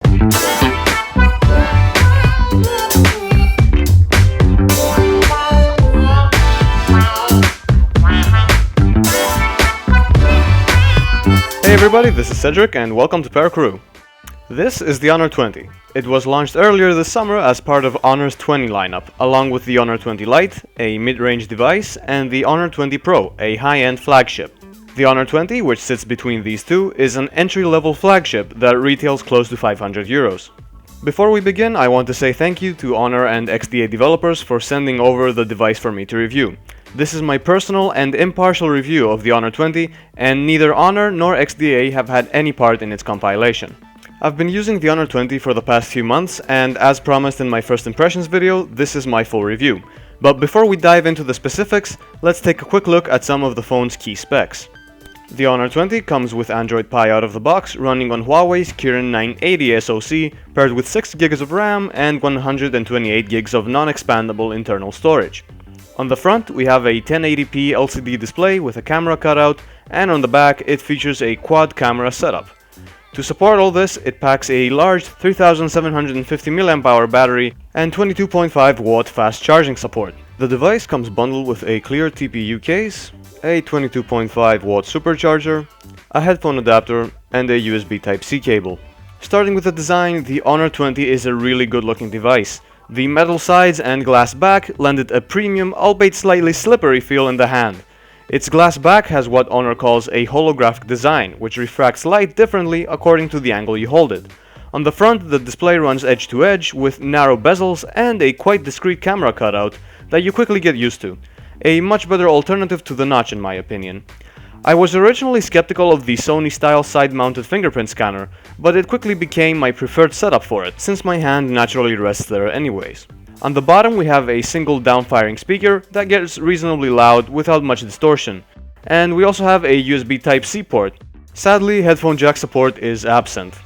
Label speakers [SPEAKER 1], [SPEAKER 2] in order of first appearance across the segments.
[SPEAKER 1] Hey everybody, this is Cedric and welcome to Power Crew. This is the Honor 20. It was launched earlier this summer as part of Honor's 20 lineup, along with the Honor 20 Lite, a mid-range device, and the Honor 20 Pro, a high-end flagship. The Honor 20, which sits between these two, is an entry-level flagship that retails close to 500 euros. Before we begin, I want to say thank you to Honor and XDA developers for sending over the device for me to review. This is my personal and impartial review of the Honor 20, and neither Honor nor XDA have had any part in its compilation. I've been using the Honor 20 for the past few months, and as promised in my first impressions video, this is my full review. But before we dive into the specifics, let's take a quick look at some of the phone's key specs. The Honor 20 comes with Android Pie out of the box, running on Huawei's Kirin 980 SoC, paired with 6GB of RAM and 128GB of non-expandable internal storage. On the front, we have a 1080p LCD display with a camera cutout, and on the back, it features a quad camera setup. To support all this, it packs a large 3750 mAh battery and 22.5 watt fast charging support. The device comes bundled with a clear TPU case, a 22.5 watt supercharger, a headphone adapter, and a USB Type-C cable. Starting with the design, the Honor 20 is a really good looking device. The metal sides and glass back lend it a premium, albeit slightly slippery feel in the hand. Its glass back has what Honor calls a holographic design, which refracts light differently according to the angle you hold it. On the front, the display runs edge to edge with narrow bezels and a quite discreet camera cutout that you quickly get used to. A much better alternative to the notch in my opinion. I was originally skeptical of the Sony-style side-mounted fingerprint scanner, but it quickly became my preferred setup for it, since my hand naturally rests there anyways. On the bottom we have a single down-firing speaker that gets reasonably loud without much distortion, and we also have a USB Type-C port. Sadly, headphone jack support is absent.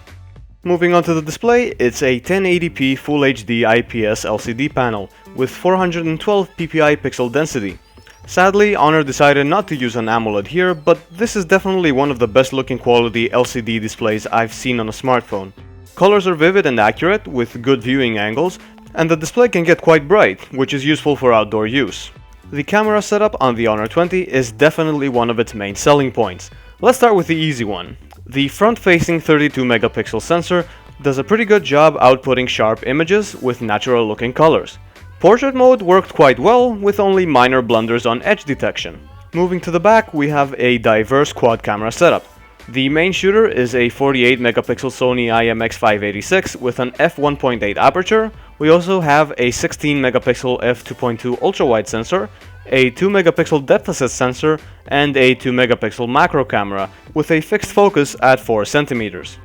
[SPEAKER 1] Moving on to the display, it's a 1080p Full HD IPS LCD panel with 412 ppi pixel density. Sadly, Honor decided not to use an AMOLED here, but this is definitely one of the best looking quality LCD displays I've seen on a smartphone. Colors are vivid and accurate, with good viewing angles, and the display can get quite bright, which is useful for outdoor use. The camera setup on the Honor 20 is definitely one of its main selling points. Let's start with the easy one. The front-facing 32 megapixel sensor does a pretty good job outputting sharp images with natural looking colors. Portrait mode worked quite well, with only minor blunders on edge detection. Moving to the back, we have a diverse quad camera setup. The main shooter is a 48 megapixel Sony IMX586 with an f1.8 aperture. We also have a 16 megapixel f2.2 ultra-wide sensor, a 2 megapixel depth assist sensor, and a 2 megapixel macro camera with a fixed focus at 4 centimeters.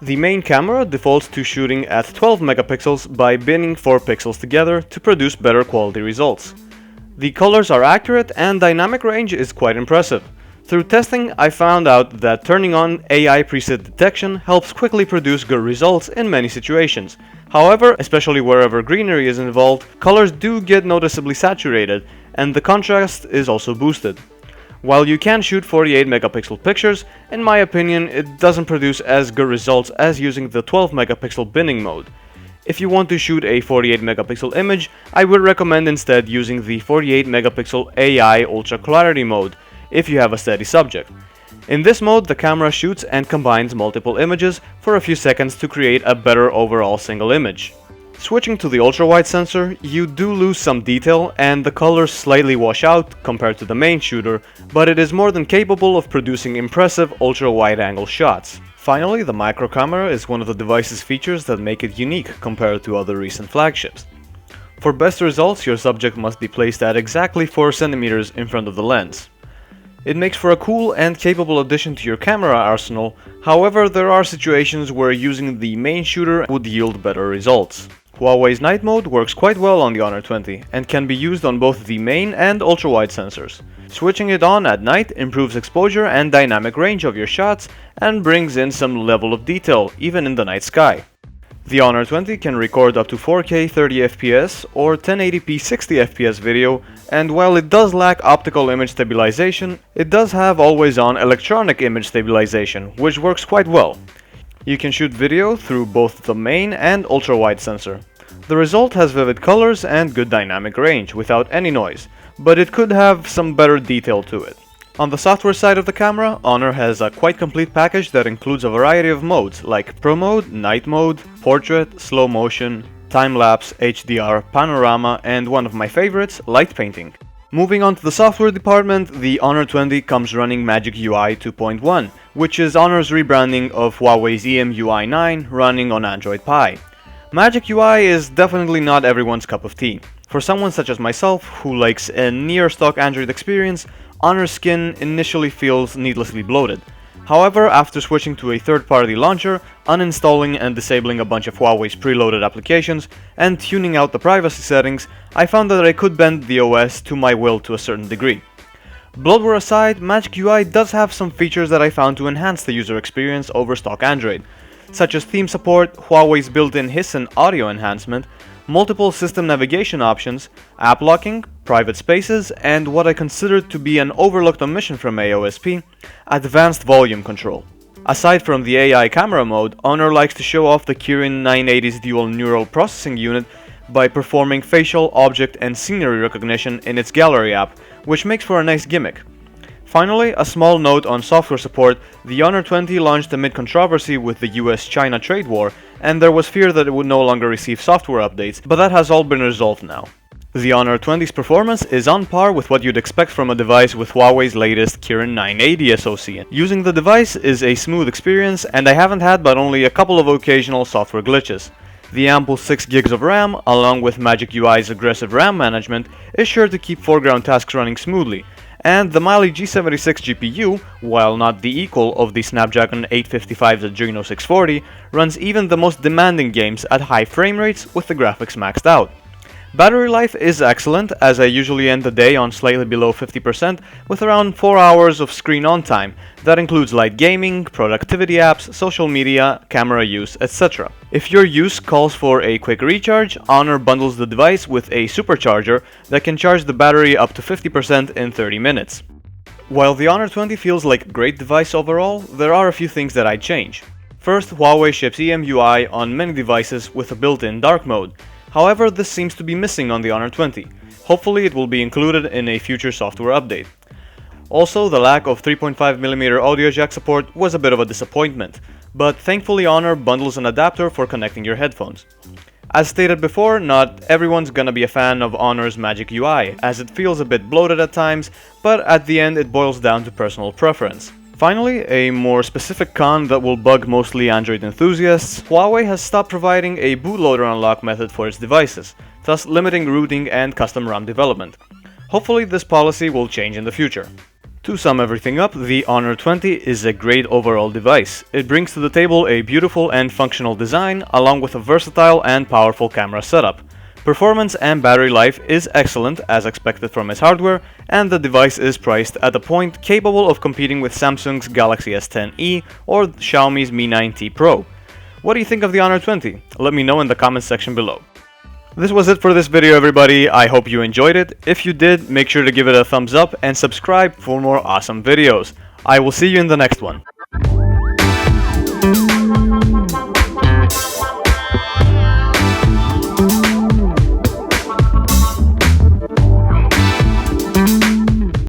[SPEAKER 1] The main camera defaults to shooting at 12 megapixels by binning 4 pixels together to produce better quality results. The colors are accurate and dynamic range is quite impressive. Through testing, I found out that turning on AI preset detection helps quickly produce good results in many situations. However, especially wherever greenery is involved, colors do get noticeably saturated, and the contrast is also boosted. While you can shoot 48 megapixel pictures, in my opinion it doesn't produce as good results as using the 12 megapixel binning mode. If you want to shoot a 48 megapixel image, I would recommend instead using the 48 megapixel AI Ultra Clarity mode, if you have a steady subject. In this mode, the camera shoots and combines multiple images for a few seconds to create a better overall single image. Switching to the ultra-wide sensor, you do lose some detail and the colors slightly wash out compared to the main shooter, but it is more than capable of producing impressive ultra-wide angle shots. Finally, the micro camera is one of the device's features that make it unique compared to other recent flagships. For best results, your subject must be placed at exactly 4 centimeters in front of the lens. It makes for a cool and capable addition to your camera arsenal, however there are situations where using the main shooter would yield better results. Huawei's night mode works quite well on the Honor 20 and can be used on both the main and ultra-wide sensors. Switching it on at night improves exposure and dynamic range of your shots and brings in some level of detail even in the night sky. The Honor 20 can record up to 4K 30fps or 1080p 60fps video, and while it does lack optical image stabilization, it does have always-on electronic image stabilization, which works quite well. You can shoot video through both the main and ultra-wide sensor. The result has vivid colors and good dynamic range without any noise, but it could have some better detail to it. On the software side of the camera, Honor has a quite complete package that includes a variety of modes like Pro Mode, Night Mode, Portrait, Slow Motion, Time-Lapse, HDR, Panorama, and one of my favorites, Light Painting. Moving on to the software department, the Honor 20 comes running Magic UI 2.1, which is Honor's rebranding of Huawei's EMUI 9 running on Android Pie. Magic UI is definitely not everyone's cup of tea. For someone such as myself, who likes a near-stock Android experience, Honor's skin initially feels needlessly bloated. However, after switching to a third-party launcher, uninstalling and disabling a bunch of Huawei's preloaded applications, and tuning out the privacy settings, I found that I could bend the OS to my will to a certain degree. Bloatware aside, Magic UI does have some features that I found to enhance the user experience over stock Android, such as theme support, Huawei's built-in hiss and audio enhancement, multiple system navigation options, app locking, private spaces, and what I considered to be an overlooked omission from AOSP, advanced volume control. Aside from the AI camera mode, Honor likes to show off the Kirin 980's dual neural processing unit by performing facial, object, and scenery recognition in its gallery app, which makes for a nice gimmick. Finally, a small note on software support. The Honor 20 launched amid controversy with the US-China trade war, and there was fear that it would no longer receive software updates, but that has all been resolved now. The Honor 20's performance is on par with what you'd expect from a device with Huawei's latest Kirin 980 SoC. Using the device is a smooth experience, and I haven't had but only a couple of occasional software glitches. The ample 6 gigs of RAM, along with Magic UI's aggressive RAM management, is sure to keep foreground tasks running smoothly, and the Mali G76 GPU, while not the equal of the Snapdragon 855's Adreno 640, runs even the most demanding games at high frame rates with the graphics maxed out. Battery life is excellent, as I usually end the day on slightly below 50% with around 4 hours of screen on time. That includes light gaming, productivity apps, social media, camera use, etc. If your use calls for a quick recharge, Honor bundles the device with a supercharger that can charge the battery up to 50% in 30 minutes. While the Honor 20 feels like a great device overall, there are a few things that I'd change. First, Huawei ships EMUI on many devices with a built-in dark mode. However, this seems to be missing on the Honor 20. Hopefully it will be included in a future software update. Also, the lack of 3.5mm audio jack support was a bit of a disappointment, but thankfully Honor bundles an adapter for connecting your headphones. As stated before, not everyone's gonna be a fan of Honor's Magic UI, as it feels a bit bloated at times, but at the end it boils down to personal preference. Finally, a more specific con that will bug mostly Android enthusiasts, Huawei has stopped providing a bootloader unlock method for its devices, thus limiting rooting and custom ROM development. Hopefully this policy will change in the future. To sum everything up, the Honor 20 is a great overall device. It brings to the table a beautiful and functional design, along with a versatile and powerful camera setup. Performance and battery life is excellent as expected from its hardware, and the device is priced at a point capable of competing with Samsung's Galaxy S10e or Xiaomi's Mi 9T Pro. What do you think of the Honor 20? Let me know in the comments section below. This was it for this video, everybody. I hope you enjoyed it. If you did, make sure to give it a thumbs up and subscribe for more awesome videos. I will see you in the next one.